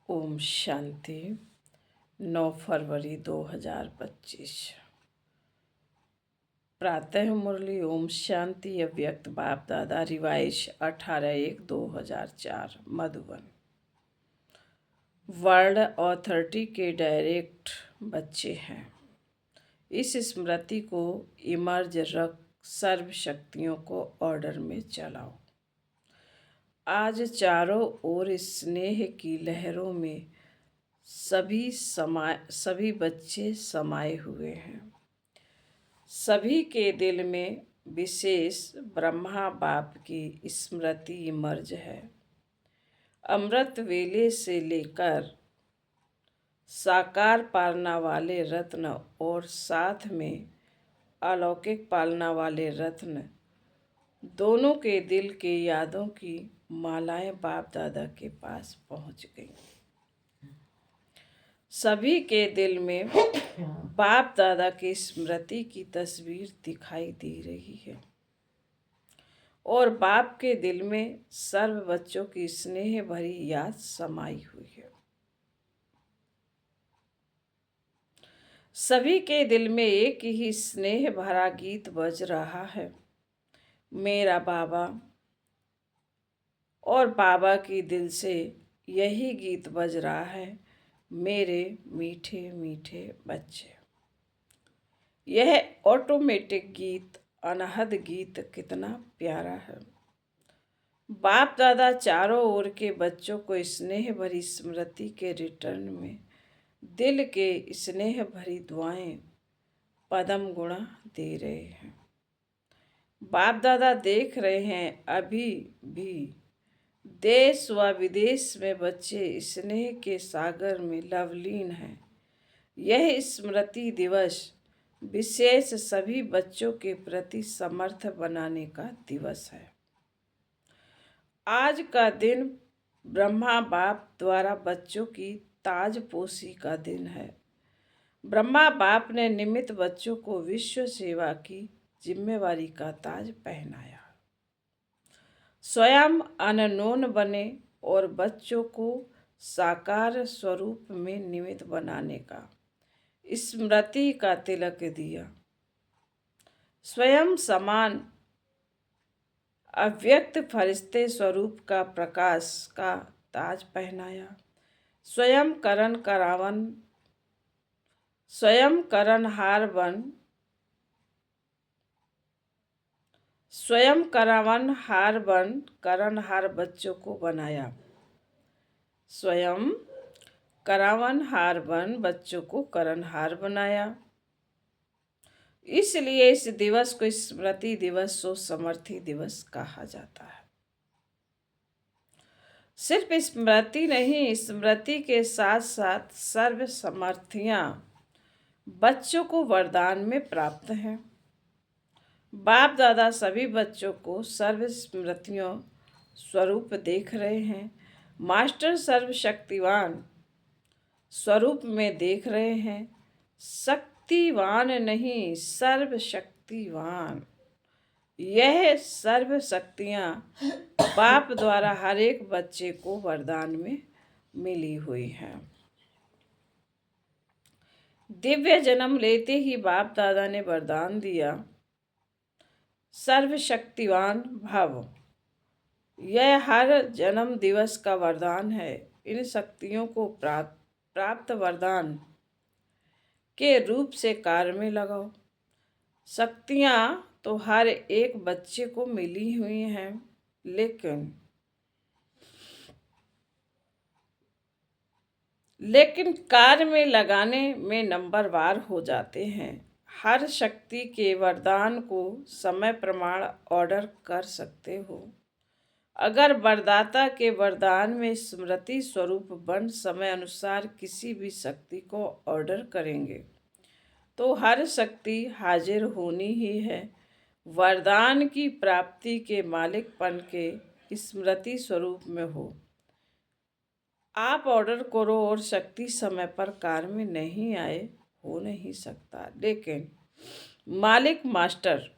ओम शांति। 9 फरवरी 2025। प्रातः मुरली। ओम शांति। अव्यक्त बाप दादा रिवाइश 18/1/2004 मधुबन। वर्ल्ड अथॉरिटी के डायरेक्ट बच्चे हैं। इस स्मृति को इमर्ज रख सर्व शक्तियों को ऑर्डर में चलाओ। आज चारों ओर स्नेह की लहरों में सभी बच्चे समाये हुए हैं। सभी के दिल में विशेष ब्रह्मा बाप की स्मृति इमर्ज है। अमृत वेले से लेकर साकार पालना वाले रत्न और साथ में अलौकिक पालना वाले रत्न दोनों के दिल के यादों की मालाएं बाप दादा के पास पहुंच गई। सभी के दिल में बाप दादा की स्मृति की तस्वीर दिखाई दे रही है और बाप के दिल में सर्व बच्चों की स्नेह भरी याद समाई हुई है। सभी के दिल में एक ही स्नेह भरा गीत बज रहा है, मेरा बाबा। और बाबा की दिल से यही गीत बज रहा है, मेरे मीठे मीठे बच्चे। यह ऑटोमेटिक गीत, अनहद गीत कितना प्यारा है। बाप दादा चारों ओर के बच्चों को स्नेह भरी स्मृति के रिटर्न में दिल के स्नेह भरी दुआएं पदम गुणा दे रहे हैं। बाप दादा देख रहे हैं अभी भी देश व विदेश में बच्चे स्नेह के सागर में लवलीन हैं। यह स्मृति दिवस विशेष सभी बच्चों के प्रति समर्थ बनाने का दिवस है। आज का दिन ब्रह्मा बाप द्वारा बच्चों की ताजपोशी का दिन है। ब्रह्मा बाप ने निमित्त बच्चों को विश्व सेवा की जिम्मेवारी का ताज पहनाया। स्वयं अननोन बने और बच्चों को साकार स्वरूप में निमित्त बनाने का स्मृति का तिलक दिया। स्वयं समान अव्यक्त फरिश्ते स्वरूप का प्रकाश का ताज पहनाया। स्वयं करणहार बच्चों को बनाया। स्वयं करावनहार बन बच्चों को करणहार बनाया। इसलिए इस दिवस को स्मृति दिवस और समर्थी दिवस कहा जाता है। सिर्फ स्मृति नहीं, स्मृति के साथ साथ सर्व समर्थियां बच्चों को वरदान में प्राप्त हैं। बाप दादा सभी बच्चों को सर्व स्मृतियों स्वरूप देख रहे हैं। मास्टर सर्वशक्तिवान स्वरूप में देख रहे हैं। शक्तिवान नहीं, सर्वशक्तिवान। यह सर्व शक्तियाँ बाप द्वारा हर एक बच्चे को वरदान में मिली हुई हैं। दिव्य जन्म लेते ही बाप दादा ने वरदान दिया, सर्वशक्तिवान भव। यह हर जन्म दिवस का वरदान है। इन शक्तियों को प्राप्त वरदान के रूप से कार्य में लगाओ। शक्तियाँ तो हर एक बच्चे को मिली हुई हैं, लेकिन कार्य में लगाने में नंबरवार हो जाते हैं। हर शक्ति के वरदान को समय प्रमाण ऑर्डर कर सकते हो। अगर वरदाता के वरदान में स्मृति स्वरूप बन समय अनुसार किसी भी शक्ति को ऑर्डर करेंगे तो हर शक्ति हाजिर होनी ही है। वरदान की प्राप्ति के मालिकपन के स्मृति स्वरूप में हो। आप ऑर्डर करो और शक्ति समय पर कार्य में नहीं आए, हो नहीं सकता। लेकिन मालिक मास्टर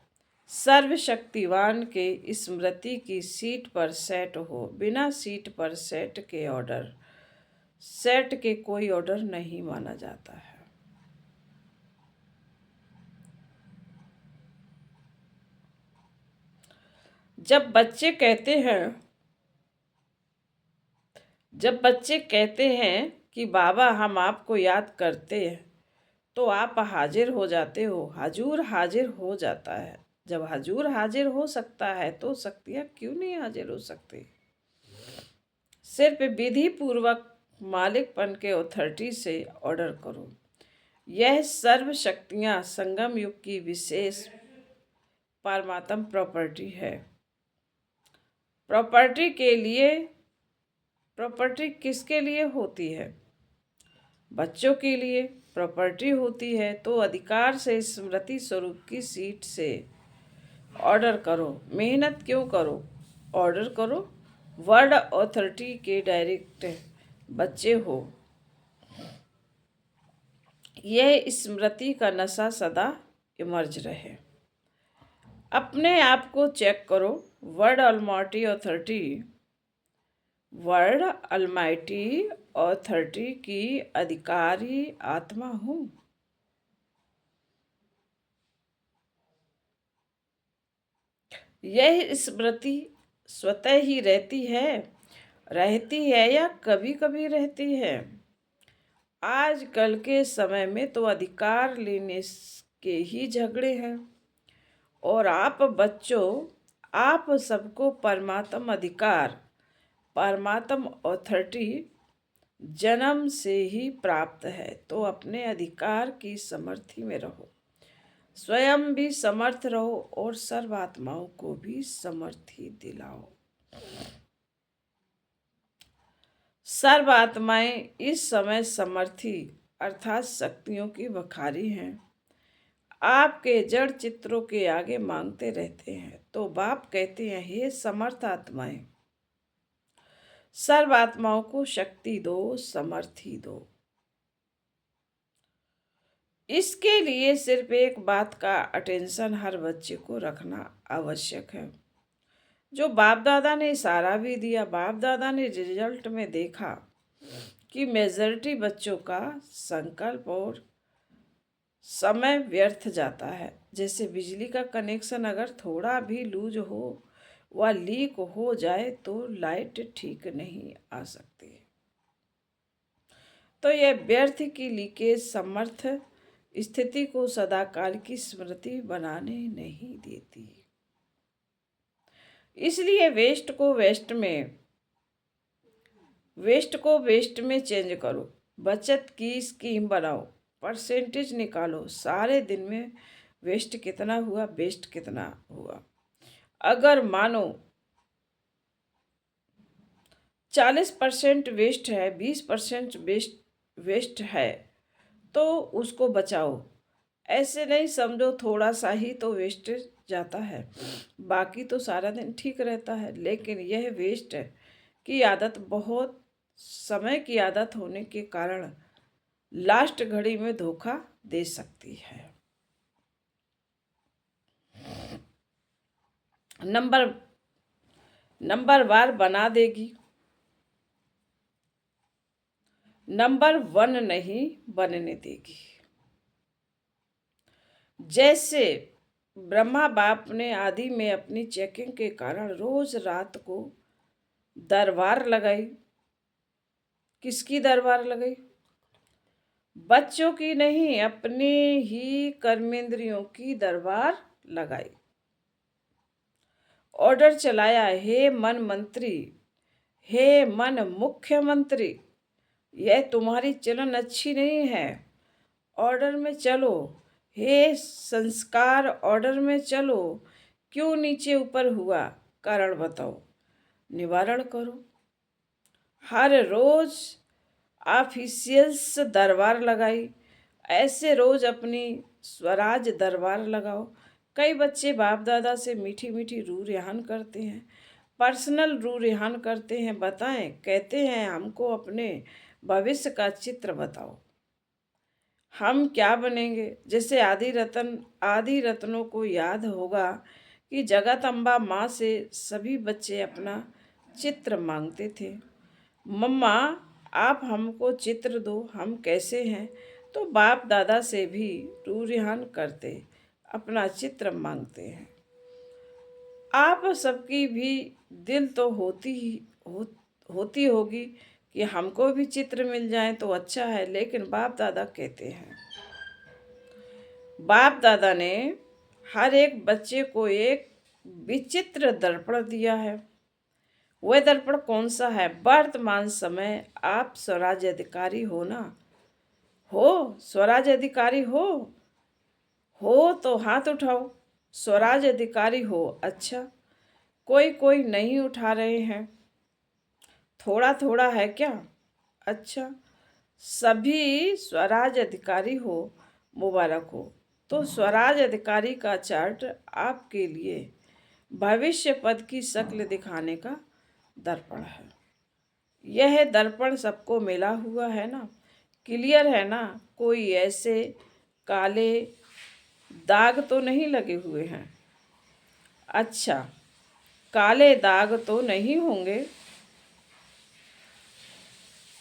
सर्वशक्तिवान के स्मृति की सीट पर सेट हो। बिना सीट पर सेट के ऑर्डर सेट के कोई ऑर्डर नहीं माना जाता है। जब बच्चे कहते हैं कि बाबा हम आपको याद करते हैं, तो आप हाजिर हो जाते हो, हजूर हाजिर हो जाता है। जब हजूर हाजिर हो सकता है तो शक्तियाँ क्यों नहीं हाजिर हो सकती? सिर्फ विधि पूर्वक मालिकपन के अथॉरिटी से ऑर्डर करो। यह सर्व शक्तियाँ संगम युग की विशेष परमात्म प्रॉपर्टी है। प्रॉपर्टी किसके लिए होती है? बच्चों के लिए प्रॉपर्टी होती है तो अधिकार से स्मृति स्वरूप की सीट से ऑर्डर करो। मेहनत क्यों करो? ऑर्डर करो। वर्ड अथॉरिटी के डायरेक्ट बच्चे हो। यह स्मृति का नशा सदा इमर्ज रहे। अपने आप को चेक करो। वर्ड अलमाइटी अथॉरिटी की अधिकारी आत्मा हूँ। यह स्मृति स्वतः ही रहती है या कभी कभी रहती है? आजकल के समय में तो अधिकार लेने के ही झगड़े हैं। और आप सबको परमात्म अधिकार, परमात्म अथॉरिटी जन्म से ही प्राप्त है, तो अपने अधिकार की समर्थी में रहो। स्वयं भी समर्थ रहो और सर्वात्माओं को भी समर्थी दिलाओ। सर्वात्माएं इस समय समर्थी अर्थात शक्तियों की बखारी हैं। आपके जड़ चित्रों के आगे मांगते रहते हैं तो बाप कहते हैं, हे समर्थ आत्माएं, सर्वात्माओं को शक्ति दो, समर्थी दो। इसके लिए सिर्फ एक बात का अटेंशन हर बच्चे को रखना आवश्यक है, जो बाप दादा ने इशारा भी दिया। बाप दादा ने रिजल्ट में देखा कि मेजॉरिटी बच्चों का संकल्प और समय व्यर्थ जाता है। जैसे बिजली का कनेक्शन अगर थोड़ा भी लूज हो व लीक हो जाए तो लाइट ठीक नहीं आ सकती। तो यह व्यर्थ की लीकेज समर्थ स्थिति को सदाकाल की स्मृति बनाने नहीं देती। इसलिए वेस्ट को वेस्ट में चेंज करो। बचत की स्कीम बनाओ, परसेंटेज निकालो। सारे दिन में वेस्ट कितना हुआ, वेस्ट कितना हुआ। अगर मानो 40% वेस्ट है, 20% वेस्ट है, तो उसको बचाओ। ऐसे नहीं समझो थोड़ा सा ही तो वेस्ट जाता है, बाकी तो सारा दिन ठीक रहता है। लेकिन यह वेस्ट की आदत बहुत समय की आदत होने के कारण लास्ट घड़ी में धोखा दे सकती है। नंबर वार बना देगी, नंबर 1 नहीं बनने देगी। जैसे ब्रह्मा बाप ने आदि में अपनी चेकिंग के कारण रोज रात को दरबार लगाई। किसकी दरबार लगाई? बच्चों की नहीं, अपने ही कर्मेंद्रियों की दरबार लगाई। ऑर्डर चलाया, हे मन मंत्री, हे मन मुख्यमंत्री, यह तुम्हारी चलन अच्छी नहीं है, ऑर्डर में चलो। हे संस्कार, ऑर्डर में चलो। क्यों नीचे ऊपर हुआ, कारण बताओ, निवारण करो। हर रोज ऑफिशियल्स दरबार लगाई, ऐसे रोज अपनी स्वराज दरबार लगाओ। कई बच्चे बाप दादा से मीठी मीठी रूह रिहान करते हैं, पर्सनल रूह रिहान करते हैं। बताएं, कहते हैं हमको अपने भविष्य का चित्र बताओ, हम क्या बनेंगे। जैसे आदि रत्नों को याद होगा कि जगत अम्बा माँ से सभी बच्चे अपना चित्र मांगते थे। मम्मा आप हमको चित्र दो, हम कैसे हैं। तो बाप दादा से भी रूरिहान करते अपना चित्र मांगते हैं। आप सबकी भी दिल तो होती होगी कि हमको भी चित्र मिल जाए तो अच्छा है, लेकिन बाप दादा कहते हैं, बाप दादा ने हर एक बच्चे को एक विचित्र दर्पण दिया है। वह दर्पण कौन सा है? वर्तमान समय आप स्वराज अधिकारी हो ना? हो स्वराज अधिकारी हो तो हाथ उठाओ। स्वराज अधिकारी हो। अच्छा, कोई कोई नहीं उठा रहे हैं। थोड़ा थोड़ा है क्या? अच्छा, सभी स्वराज अधिकारी हो, मुबारक हो। तो स्वराज अधिकारी का चार्ट आपके लिए भविष्य पद की शक्ल दिखाने का दर्पण है। यह दर्पण सबको मिला हुआ है ना? क्लियर है ना? कोई ऐसे काले दाग तो नहीं लगे हुए हैं? अच्छा, काले दाग तो नहीं होंगे,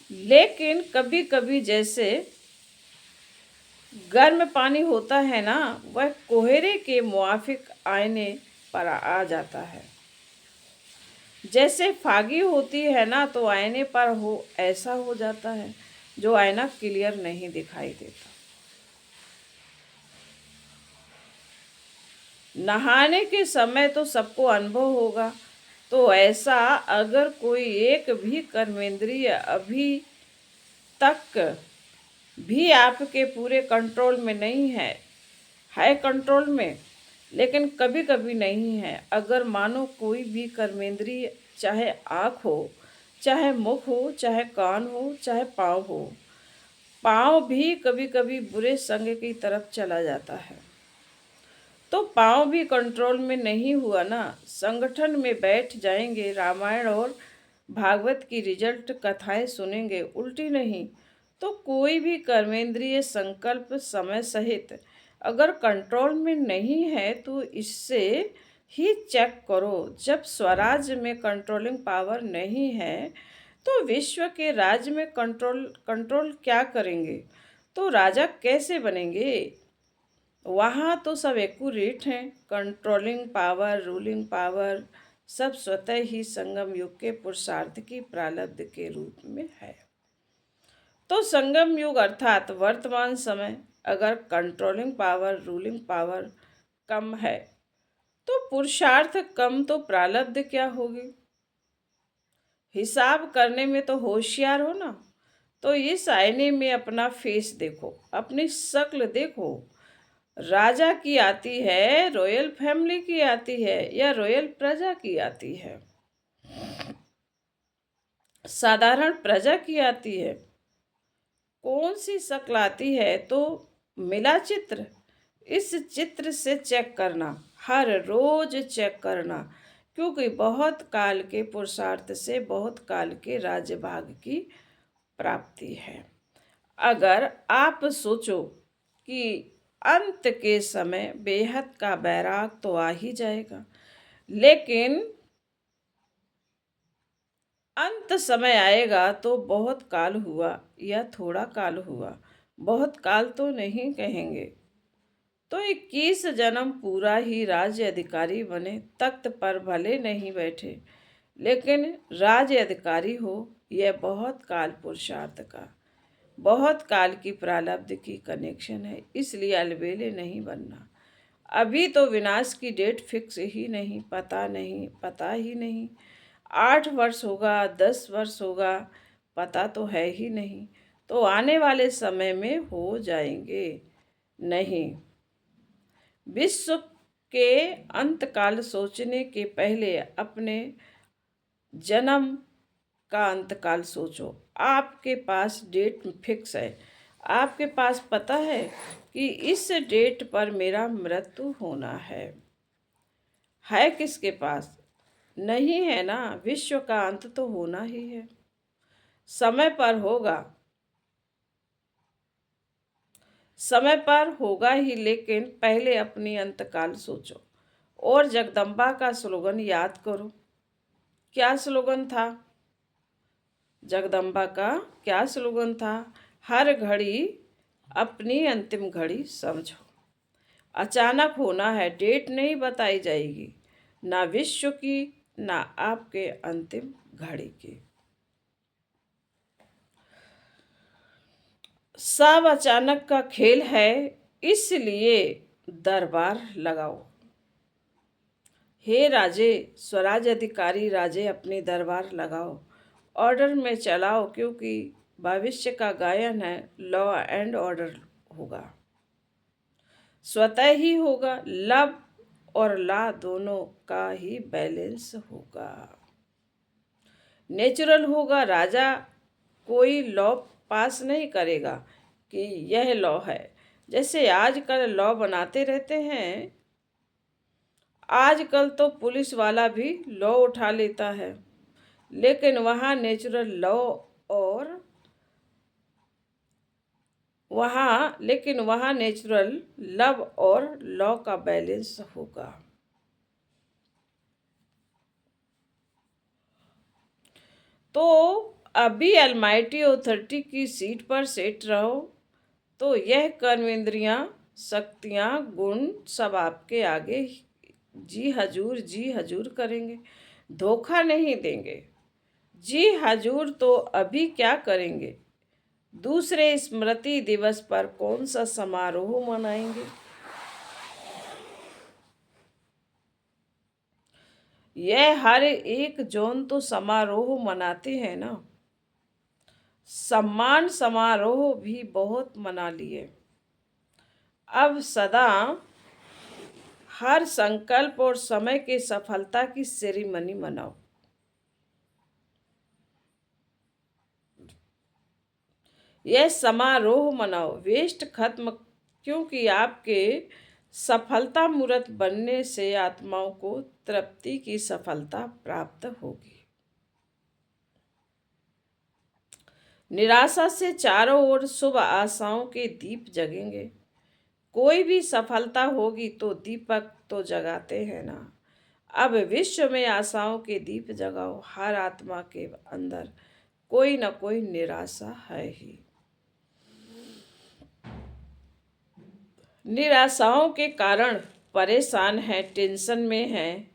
लेकिन कभी कभी जैसे गर्म पानी होता है ना, वह कोहरे के मुआफिक आईने पर आ जाता है। जैसे फागी होती है ना, तो आईने पर हो ऐसा हो जाता है, जो आईना क्लियर नहीं दिखाई देता। नहाने के समय तो सबको अनुभव होगा। तो ऐसा अगर कोई एक भी कर्मेंद्रिय अभी तक भी आपके पूरे कंट्रोल में नहीं है कंट्रोल में, लेकिन कभी कभी नहीं है। अगर मानो कोई भी कर्मेंद्रिय, चाहे आँख हो, चाहे मुख हो, चाहे कान हो, चाहे पाँव हो, पाँव भी कभी कभी बुरे संग की तरफ चला जाता है, तो पाँव भी कंट्रोल में नहीं हुआ ना। संगठन में बैठ जाएंगे, रामायण और भागवत की रिजल्ट कथाएं सुनेंगे, उल्टी नहीं। तो कोई भी कर्मेंद्रिय संकल्प समय सहित अगर कंट्रोल में नहीं है, तो इससे ही चेक करो। जब स्वराज में कंट्रोलिंग पावर नहीं है, तो विश्व के राज्य में कंट्रोल क्या करेंगे? तो राजा कैसे बनेंगे? वहाँ तो सब एक्यूरेट हैं। कंट्रोलिंग पावर, रूलिंग पावर सब स्वतः ही संगम युग के पुरुषार्थ की प्रारब्ध के रूप में है। तो संगम युग अर्थात वर्तमान समय अगर कंट्रोलिंग पावर, रूलिंग पावर कम है, तो पुरुषार्थ कम, तो प्रारब्ध क्या होगी? हिसाब करने में तो होशियार हो ना। तो इस आईने में अपना फेस देखो, अपनी शक्ल देखो। राजा की आती है, रॉयल फैमिली की आती है, या रॉयल प्रजा की आती है, साधारण प्रजा की आती है? कौन सी शक्ल आती है? तो मिला चित्र। इस चित्र से चेक करना, हर रोज चेक करना, क्योंकि बहुत काल के पुरुषार्थ से बहुत काल के राजभाग की प्राप्ति है। अगर आप सोचो कि अंत के समय बेहद का बैराग तो आ ही जाएगा, लेकिन अंत समय आएगा तो बहुत काल हुआ या थोड़ा काल हुआ, बहुत काल तो नहीं कहेंगे। तो 21 जन्म पूरा ही राज्य अधिकारी बने, तख्त पर भले नहीं बैठे, लेकिन राज्य अधिकारी हो, यह बहुत काल पुरुषार्थ का, बहुत काल की प्रारब्ध की कनेक्शन है। इसलिए अलबेले नहीं बनना। अभी तो विनाश की डेट फिक्स ही नहीं, पता ही नहीं। 8 वर्ष होगा, 10 वर्ष होगा, पता तो है ही नहीं। तो आने वाले समय में हो जाएंगे नहीं। विश्व के अंतकाल सोचने के पहले अपने जन्म का अंतकाल सोचो। आपके पास डेट फिक्स है, आपके पास पता है कि इस डेट पर मेरा मृत्यु होना है किसके पास? नहीं है ना। विश्व का अंत तो होना ही है, समय पर होगा, समय पर होगा ही, लेकिन पहले अपनी अंतकाल सोचो। और जगदम्बा का स्लोगन याद करो। क्या स्लोगन था? जगदम्बा का क्या स्लोगन था? हर घड़ी अपनी अंतिम घड़ी समझो। अचानक होना है, डेट नहीं बताई जाएगी, ना विश्व की ना आपके अंतिम घड़ी की। सब अचानक का खेल है, इसलिए दरबार लगाओ। हे राजे, स्वराज अधिकारी राजे, अपनी दरबार लगाओ, ऑर्डर में चलाओ, क्योंकि भविष्य का गायन है, लॉ एंड ऑर्डर होगा, स्वतः ही होगा, लव और ला दोनों का ही बैलेंस होगा, नेचुरल होगा। राजा कोई लॉ पास नहीं करेगा कि यह लॉ है, जैसे आजकल लॉ बनाते रहते हैं। आजकल तो पुलिस वाला भी लॉ उठा लेता है, लेकिन वहाँ नेचुरल लॉ और वहाँ नेचुरल लव और लॉ का बैलेंस होगा। तो अभी अलमाइटी ऑथोरिटी की सीट पर सेट रहो, तो यह कर्मेंद्रियां, शक्तियां, गुण सब आपके आगे जी हजूर करेंगे, धोखा नहीं देंगे। जी हजूर तो अभी क्या करेंगे? दूसरे स्मृति दिवस पर कौन सा समारोह मनाएंगे? यह हर एक जौन तो समारोह मनाते हैं ना, सम्मान समारोह भी बहुत मना लिए। अब सदा हर संकल्प और समय के सफलता की सेरेमनी मनाओ। यह समारोह मनाओ, वेस्ट खत्म, क्योंकि आपके सफलता मूर्त बनने से आत्माओं को तृप्ति की सफलता प्राप्त होगी। निराशा से चारों ओर शुभ आशाओं के दीप जगेंगे। कोई भी सफलता होगी तो दीपक तो जगाते हैं ना। अब विश्व में आशाओं के दीप जगाओ, हर आत्मा के अंदर कोई न कोई निराशा है ही। निराशाओं के कारण परेशान है, टेंशन में है,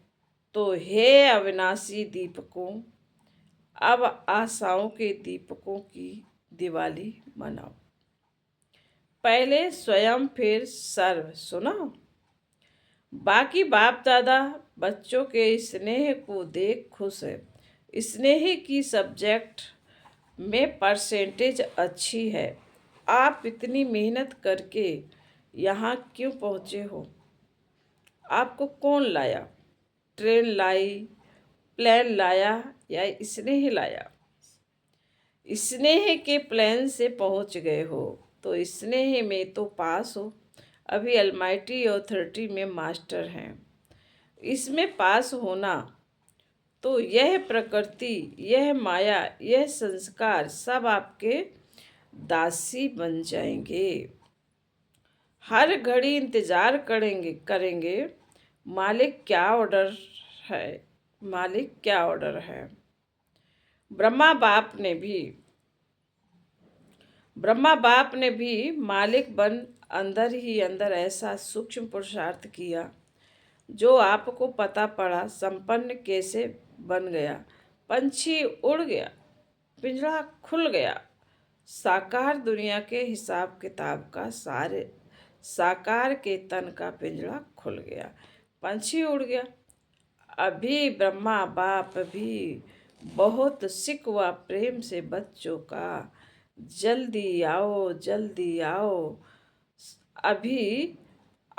तो हे अविनाशी दीपकों, अब आशाओं के दीपकों की दिवाली मनाओ। पहले स्वयं फिर सर्व, सुना। बाकी बाप दादा बच्चों के स्नेह को देख खुश है। स्नेह की सब्जेक्ट में परसेंटेज अच्छी है। आप इतनी मेहनत करके यहाँ क्यों पहुँचे हो? आपको कौन लाया? ट्रेन लाई, प्लेन लाया या स्नेह लाया? स्नेह के प्लेन से पहुँच गए हो तो स्नेह में तो पास हो। अभी अलमाइटी ऑथोरिटी में मास्टर हैं, इसमें पास होना तो यह प्रकृति, यह माया, यह संस्कार सब आपके दासी बन जाएंगे। हर घड़ी इंतजार करेंगे मालिक क्या ऑर्डर है, मालिक क्या ऑर्डर है। ब्रह्मा बाप ने भी मालिक बन अंदर ही अंदर ऐसा सूक्ष्म पुरुषार्थ किया जो आपको पता पड़ा। संपन्न कैसे बन गया? पंछी उड़ गया, पिंजरा खुल गया, साकार दुनिया के हिसाब किताब का सारे साकार के तन का पिंजरा खुल गया, पंछी उड़ गया। अभी ब्रह्मा बाप भी बहुत सिकवा प्रेम से बच्चों का, जल्दी आओ जल्दी आओ, अभी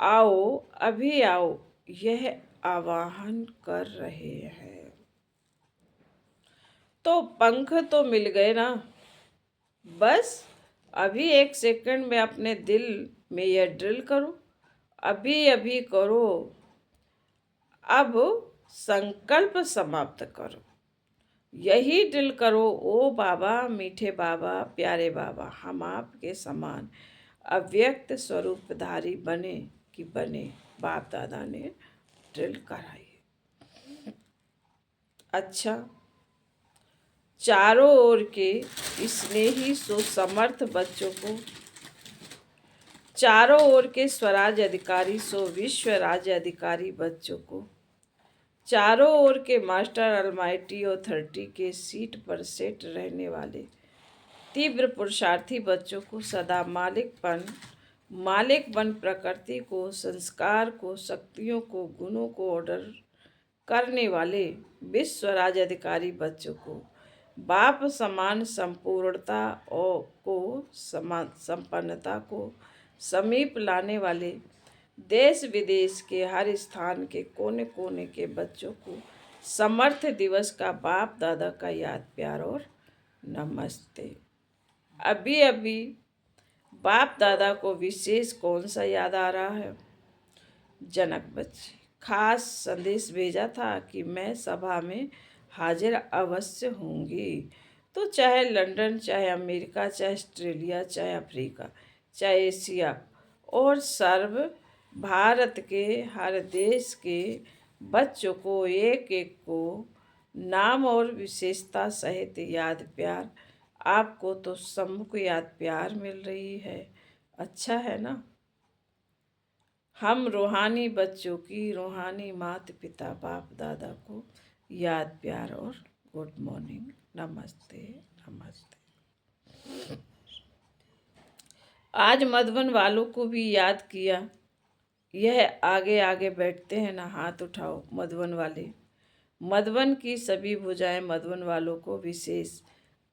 आओ अभी आओ, यह आवाहन कर रहे हैं। तो पंख तो मिल गए ना, बस अभी एक सेकंड में अपने दिल में यह ड्रिल करो, अभी अभी करो, अब संकल्प समाप्त करो, यही ड्रिल करो। ओ बाबा, मीठे बाबा, प्यारे बाबा, हम आपके समान अव्यक्त स्वरूपधारी बने कि बने। बाप दादा ने ड्रिल कराई। अच्छा, चारों ओर के स्नेही सुसमर्थ बच्चों को, चारों ओर के स्वराज अधिकारी सो विश्व राज्य अधिकारी बच्चों को, चारों ओर के मास्टर अलमाइटी ऑथोरिटी के सीट पर सेट रहने वाले तीव्र पुरुषार्थी बच्चों को सदा मालिक बन प्रकृति को, संस्कार को, शक्तियों को, गुणों को ऑर्डर करने वाले विश्व राज्य अधिकारी बच्चों को, बाप समान संपूर्णता और को समान संपन्नता को समीप लाने वाले देश विदेश के हर स्थान के कोने कोने के बच्चों को समर्थ दिवस का बाप दादा का याद प्यार और नमस्ते। अभी अभी बाप दादा को विशेष कौन सा याद आ रहा है? जनक बच्चे खास संदेश भेजा था कि मैं सभा में हाजिर अवश्य होंगी। तो चाहे लंदन, चाहे अमेरिका, चाहे ऑस्ट्रेलिया, चाहे अफ्रीका, चाहे एशिया और सर्व भारत के हर देश के बच्चों को एक एक को नाम और विशेषता सहित याद प्यार, आपको तो सम्मुख याद प्यार मिल रही है। अच्छा है ना? हम रूहानी बच्चों की रूहानी माता पिता बाप दादा को याद प्यार और गुड मॉर्निंग, नमस्ते नमस्ते। आज मधुबन वालों को भी याद किया। यह आगे आगे बैठते हैं ना, हाथ उठाओ मधुबन वाले। मधुबन की सभी भुजाएं मधुबन वालों को विशेष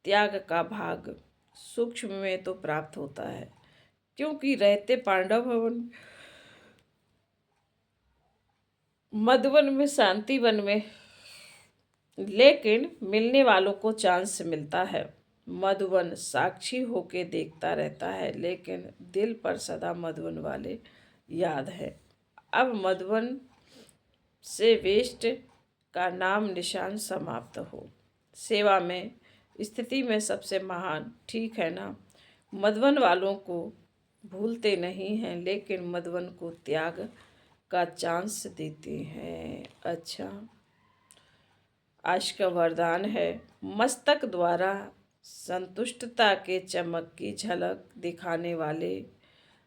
त्याग का भाग सूक्ष्म में तो प्राप्त होता है, क्योंकि रहते पांडव भवन मधुबन में, शांति वन में, लेकिन मिलने वालों को चांस मिलता है। मधुबन साक्षी होके देखता रहता है, लेकिन दिल पर सदा मधुबन वाले याद है। अब मधुबन से वेस्ट का नाम निशान समाप्त हो। सेवा में स्थिति में सबसे महान, ठीक है ना? मधुबन वालों को भूलते नहीं हैं, लेकिन मधुबन को त्याग का चांस देते हैं। अच्छा, आज का वरदान है मस्तक द्वारा संतुष्टता के चमक की झलक दिखाने वाले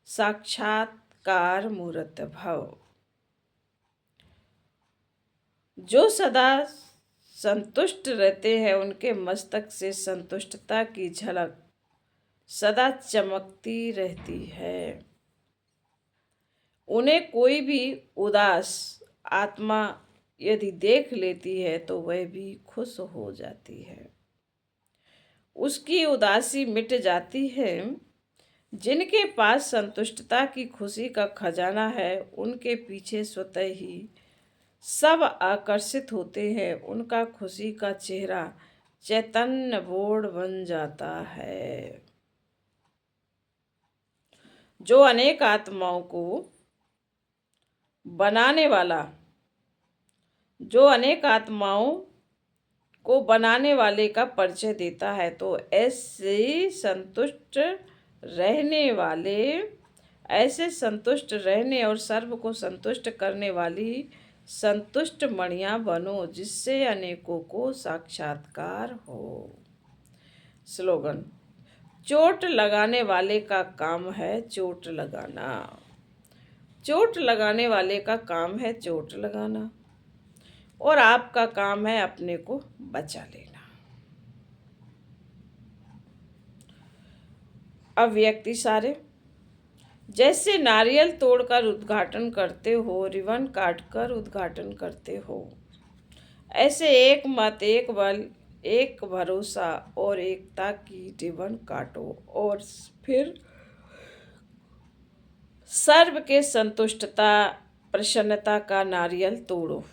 साक्षात्कार मूर्त भव। जो सदा संतुष्ट रहते हैं उनके मस्तक से संतुष्टता की झलक सदा चमकती रहती है। उन्हें कोई भी उदास आत्मा यदि देख लेती है तो वह भी खुश हो जाती है, उसकी उदासी मिट जाती है। जिनके पास संतुष्टता की खुशी का खजाना है, उनके पीछे स्वतः ही सब आकर्षित होते हैं। उनका खुशी का चेहरा चैतन्य बोर्ड बन जाता है, जो अनेक आत्माओं को बनाने वाले का परिचय देता है। तो ऐसे संतुष्ट रहने और सर्व को संतुष्ट करने वाली संतुष्ट मणियां बनो, जिससे अनेकों को साक्षात्कार हो। स्लोगन: चोट लगाने वाले का काम है चोट लगाना। चोट लगाने वाले का काम है चोट लगाना, और आपका काम है अपने को बचा लेना। अब व्यक्ति सारे जैसे नारियल तोड़कर उद्घाटन करते हो, रिबन काटकर उद्घाटन करते हो, ऐसे एक मत, एक बल, एक भरोसा और एकता की रिबन काटो और फिर सर्व के संतुष्टता प्रसन्नता का नारियल तोड़ो।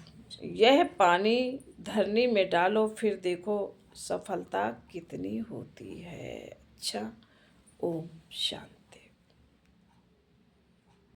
यह पानी धरनी में डालो, फिर देखो सफलता कितनी होती है। अच्छा, ओम शांति।